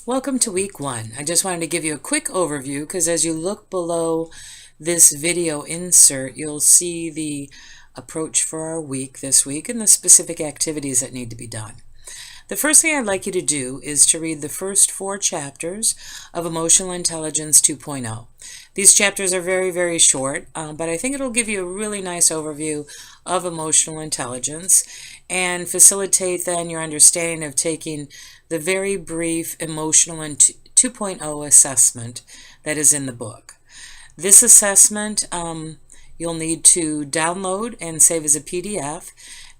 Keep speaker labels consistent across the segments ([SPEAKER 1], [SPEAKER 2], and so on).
[SPEAKER 1] Welcome to week one. I just wanted to give you a quick overview because as you look below this video insert, you'll see the approach for our week this week and the specific activities that need to be done. The first thing I'd like you to do is to read the first 4 chapters of Emotional Intelligence 2.0. These chapters are very short, but I think it'll give you a really nice overview of emotional intelligence and facilitate then your understanding of taking the very brief Emotional 2.0 assessment that is in the book. This assessment you'll need to download and save as a PDF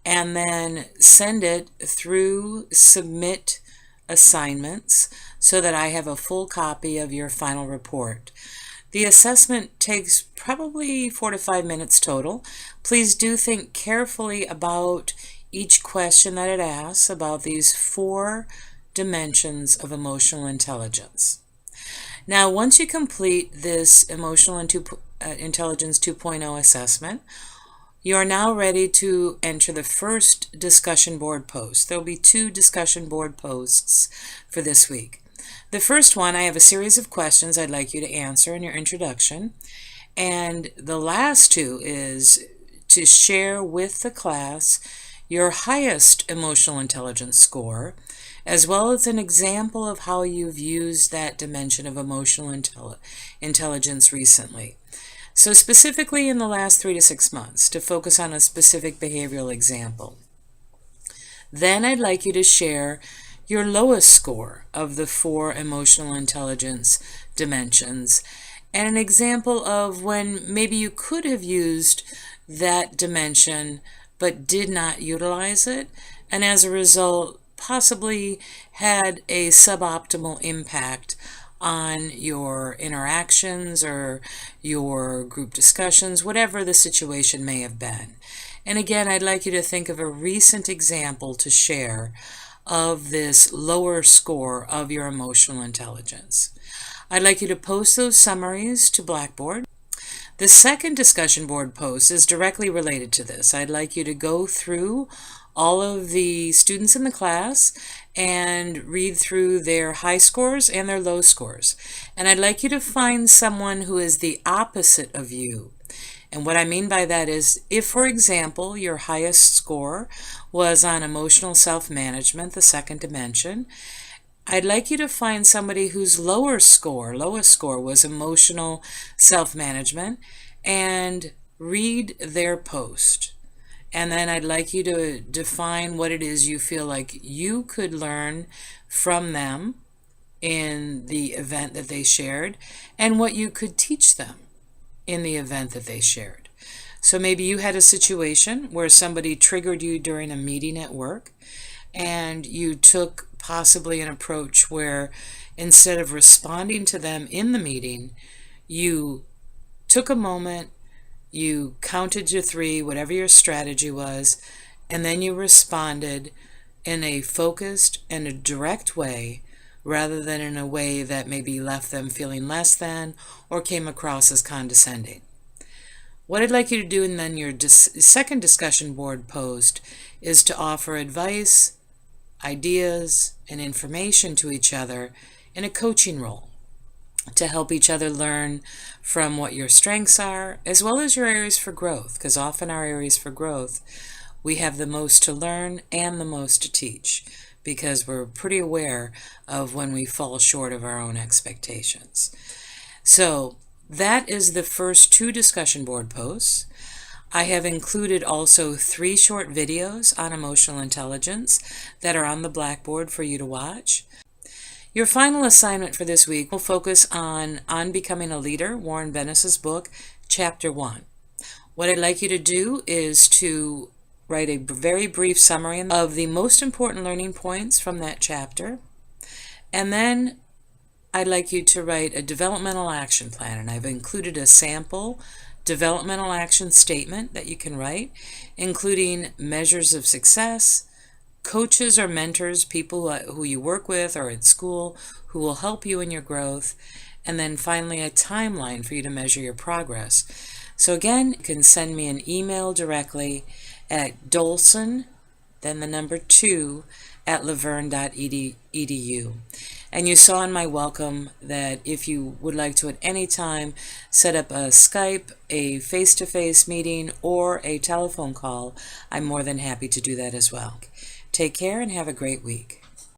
[SPEAKER 1] and then send it through Submit Assignments so that I have a full copy of your final report. The assessment takes probably 4 to 5 minutes total. Please do think carefully about each question that it asks about these 4 dimensions of emotional intelligence. Now, once you complete this Emotional Intelligence 2.0 assessment, you are now ready to enter the first discussion board post. There will be 2 discussion board posts for this week. The first one, I have a series of questions I'd like you to answer in your introduction. And the last 2 is to share with the class your highest emotional intelligence score, as well as an example of how you've used that dimension of emotional intelligence recently. So specifically in the last 3 to 6 months, to focus on a specific behavioral example. Then I'd like you to share your lowest score of the 4 emotional intelligence dimensions and an example of when maybe you could have used that dimension but did not utilize it, and as a result possibly had a suboptimal impact on your interactions or your group discussions, whatever the situation may have been. And again, I'd like you to think of a recent example to share of this lower score of your emotional intelligence. I'd like you to post those summaries to Blackboard. The second discussion board post is directly related to this. I'd like you to go through all of the students in the class and read through their high scores and their low scores. And I'd like you to find someone who is the opposite of you. And what I mean by that is, if, for example, your highest score was on emotional self-management, the second dimension, I'd like you to find somebody whose lowest score was emotional self-management and read their post. And then I'd like you to define what it is you feel like you could learn from them in the event that they shared and what you could teach them in the event that they shared. So maybe you had a situation where somebody triggered you during a meeting at work and you took possibly an approach where instead of responding to them in the meeting, you took a moment, you counted to 3, whatever your strategy was, and then you responded in a focused and a direct way rather than in a way that maybe left them feeling less than or came across as condescending. What I'd like you to do in then your second discussion board post is to offer advice, ideas, and information to each other in a coaching role to help each other learn from what your strengths are as well as your areas for growth, because often our areas for growth we have the most to learn and the most to teach because we're pretty aware of when we fall short of our own expectations. So that is the first 2 discussion board posts. I have included also 3 short videos on emotional intelligence that are on the Blackboard for you to watch. Your final assignment for this week will focus on Becoming a Leader, Warren Bennis's book, Chapter 1. What I'd like you to do is to write a very brief summary of the most important learning points from that chapter, and then I'd like you to write a developmental action plan, and I've included a sample developmental action statement that you can write, including measures of success, coaches or mentors, people who you work with or at school who will help you in your growth, and then finally a timeline for you to measure your progress. So again, you can send me an email directly at Dolson, then the number 2, at laverne.edu. And you saw in my welcome that if you would like to at any time set up a Skype, a face-to-face meeting, or a telephone call, I'm more than happy to do that as well. Take care and have a great week.